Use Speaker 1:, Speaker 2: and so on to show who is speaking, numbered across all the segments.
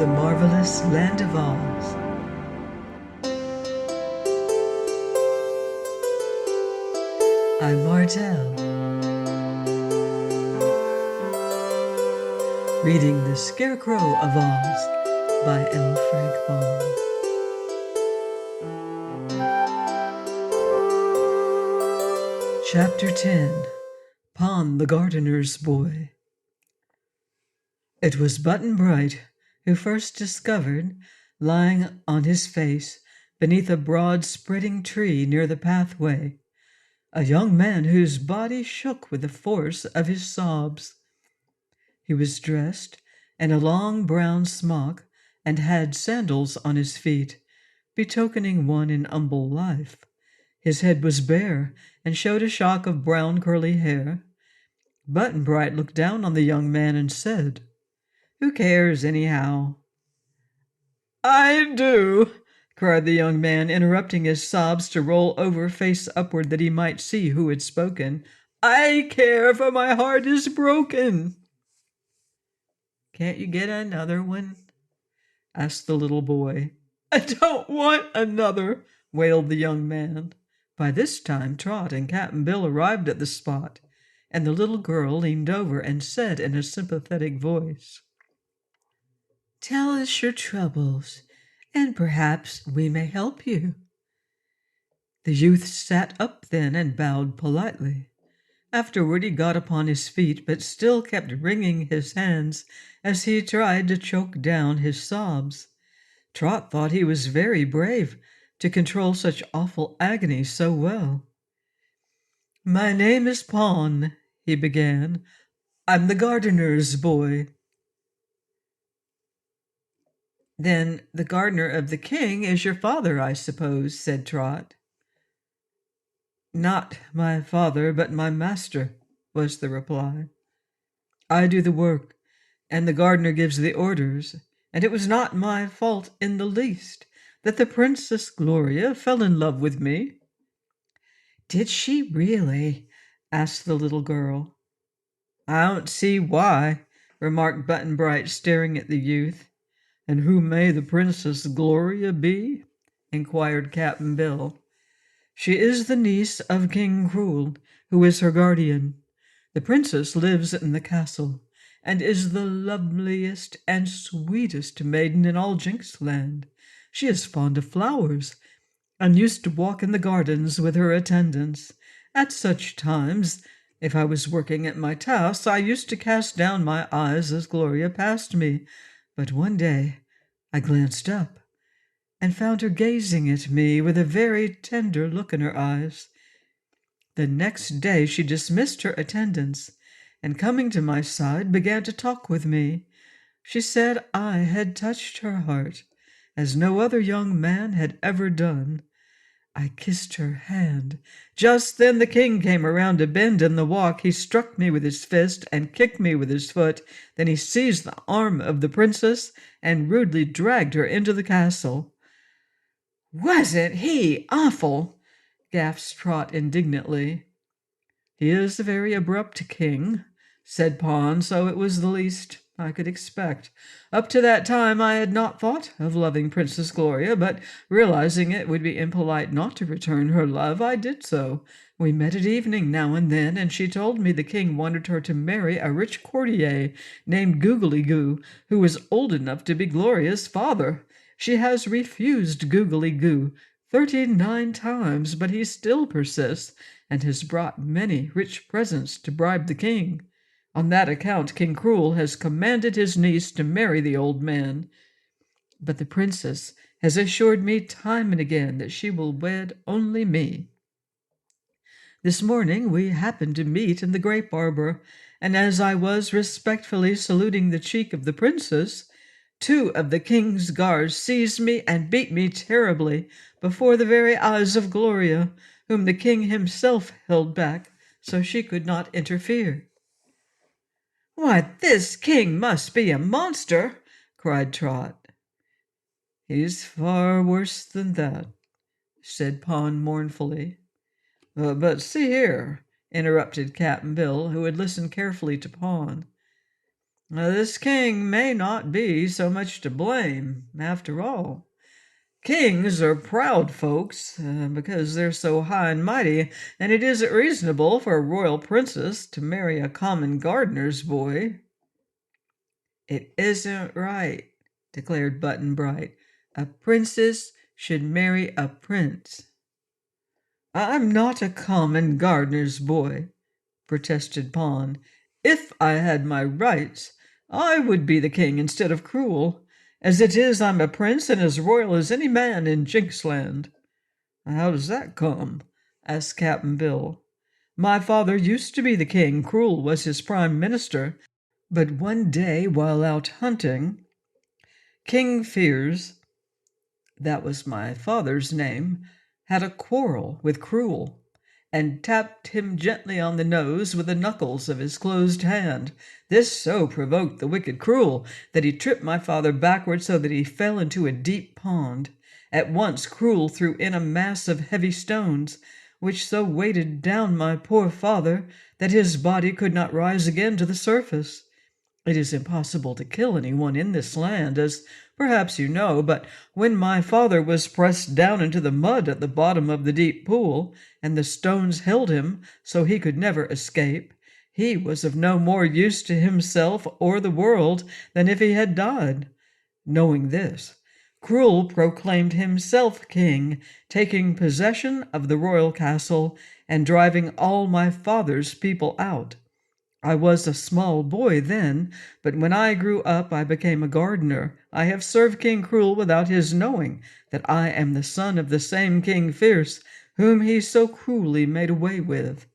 Speaker 1: The Marvelous Land of Oz. I'm Martell, reading The Scarecrow of Oz by L. Frank Baum. Chapter 10. Pon the Gardener's Boy. It was Button-Bright who first discovered, lying on his face beneath a broad spreading tree near the pathway, a young man whose body shook with the force of his sobs. He was dressed in a long brown smock and had sandals on his feet, betokening one in humble life. His head was bare and showed a shock of brown curly hair. Button-Bright looked down on the young man and said, "Who cares, anyhow?" "I do!" cried the young man, interrupting his sobs to roll over face upward that he might see who had spoken. "I care, for my heart is broken." "Can't you get another one?" asked the little boy. "I don't want another," wailed the young man. By this time Trot and Cap'n Bill arrived at the spot, and the little girl leaned over and said in a sympathetic voice, "Tell us your troubles, and perhaps we may help you." The youth sat up then and bowed politely. Afterward he got upon his feet, but still kept wringing his hands as he tried to choke down his sobs. Trot thought he was very brave to control such awful agony so well. "My name is Pon," he began. "I'm the gardener's boy." "Then the gardener of the king is your father, I suppose," said Trot. "Not my father, but my master," was the reply. "I do the work, and the gardener gives the orders, and it was not my fault in the least that the Princess Gloria fell in love with me." "Did she really?" asked the little girl. "I don't see why," remarked Button-Bright, staring at the youth. "And who may the Princess Gloria be?" inquired Cap'n Bill. "She is the niece of King Cruel, who is her guardian. The princess lives in the castle, and is the loveliest and sweetest maiden in all Jinxland. She is fond of flowers, and used to walk in the gardens with her attendants. At such times, if I was working at my tasks, I used to cast down my eyes as Gloria passed me, but one day I glanced up and found her gazing at me with a very tender look in her eyes. The next day she dismissed her attendants, and coming to my side began to talk with me. She said I had touched her heart, as no other young man had ever done. I kissed her hand. Just then the king came around a bend in the walk. He struck me with his fist and kicked me with his foot. Then he seized the arm of the princess and rudely dragged her into the castle." "Wasn't he awful?" gasped Trot indignantly. "He is a very abrupt king," said Pon, "so it was the least I could expect. Up to that time I had not thought of loving Princess Gloria, but realizing it would be impolite not to return her love, I did so. We met at evening now and then, and she told me the king wanted her to marry a rich courtier named Googly Goo, who was old enough to be Gloria's father. She has refused Googly Goo 39 times, but he still persists, and has brought many rich presents to bribe the king. On that account, King Cruel has commanded his niece to marry the old man. But the princess has assured me time and again that she will wed only me. This morning we happened to meet in the grape arbor, and as I was respectfully saluting the cheek of the princess, 2 of the king's guards seized me and beat me terribly before the very eyes of Gloria, whom the king himself held back so she could not interfere." "Why, this king must be a monster!" cried Trot. "He's far worse than that," said Pon mournfully. "But see here," interrupted Cap'n Bill, who had listened carefully to Pon. This king may not be so much to blame, after all. Kings are proud folks because they're so high and mighty, and it isn't reasonable for a royal princess to marry a common gardener's boy." "It isn't right," declared Button Bright. "A princess should marry a prince." "I'm not a common gardener's boy," protested Pawn. "If I had my rights, I would be the king instead of Cruel. As it is, I'm a prince and as royal as any man in Jinxland." "How does that come?" asked Cap'n Bill. "My father used to be the king. Cruel was his prime minister. But one day, while out hunting, King Fears, that was my father's name, had a quarrel with Cruel, and tapped him gently on the nose with the knuckles of his closed hand. This so provoked the wicked Cruel that he tripped my father backward so that he fell into a deep pond. At once Cruel threw in a mass of heavy stones, which so weighted down my poor father that his body could not rise again to the surface. It is impossible to kill anyone in this land, as perhaps you know, but when my father was pressed down into the mud at the bottom of the deep pool, and the stones held him so he could never escape, he was of no more use to himself or the world than if he had died. Knowing this, Cruel proclaimed himself king, taking possession of the royal castle and driving all my father's people out. I was a small boy then, but when I grew up I became a gardener. I have served King Cruel without his knowing that I am the son of the same King Fierce, whom he so cruelly made away with."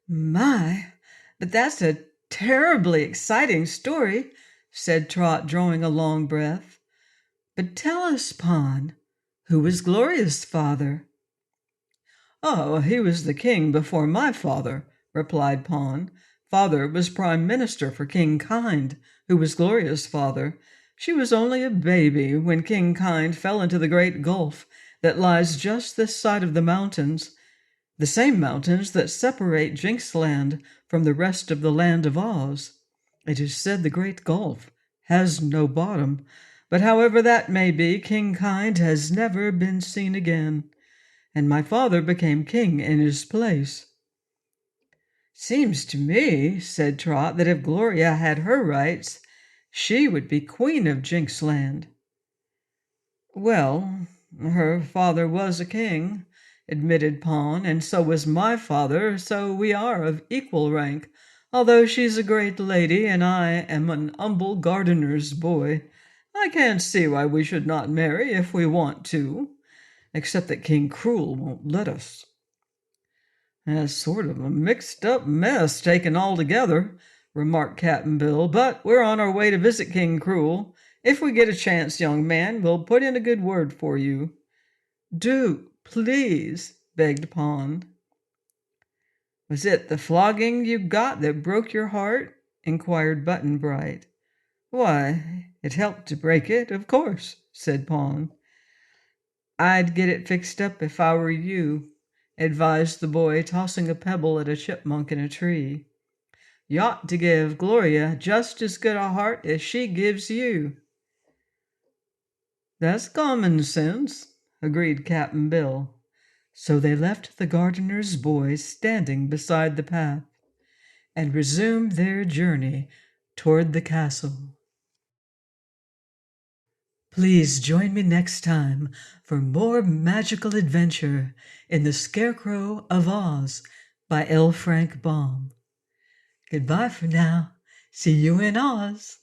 Speaker 1: "My, but that's a terribly exciting story," said Trot, drawing a long breath. "But tell us, Pon, who was Gloria's father?" "Oh, he was the king before my father," replied Pon. "Father was prime minister for King Kind, who was Gloria's father. She was only a baby when King Kind fell into the great gulf that lies just this side of the mountains, the same mountains that separate Jinxland from the rest of the land of Oz. It is said the great gulf has no bottom, but however that may be, King Kind has never been seen again, and my father became king in his place." "Seems to me," said Trot, "that if Gloria had her rights, she would be queen of Jinxland." "Well, her father was a king," admitted Pon, "and so was my father, so we are of equal rank, although she's a great lady and I am an humble gardener's boy. I can't see why we should not marry if we want to, except that King Cruel won't let us." "That's sort of a mixed-up mess, taken all together," remarked Cap'n Bill, "but we're on our way to visit King Cruel. If we get a chance, young man, we'll put in a good word for you." "Do, please," begged Pon. "Was it the flogging you got that broke your heart?" inquired Button Bright. "Why, it helped to break it, of course," said Pon. "I'd get it fixed up if I were you," advised the boy, tossing a pebble at a chipmunk in a tree. "You ought to give Gloria just as good a heart as she gives you." "That's common sense," agreed Cap'n Bill. So they left the gardener's boy standing beside the path and resumed their journey toward the castle. Please join me next time for more magical adventure in The Scarecrow of Oz by L. Frank Baum. Goodbye for now. See you in Oz.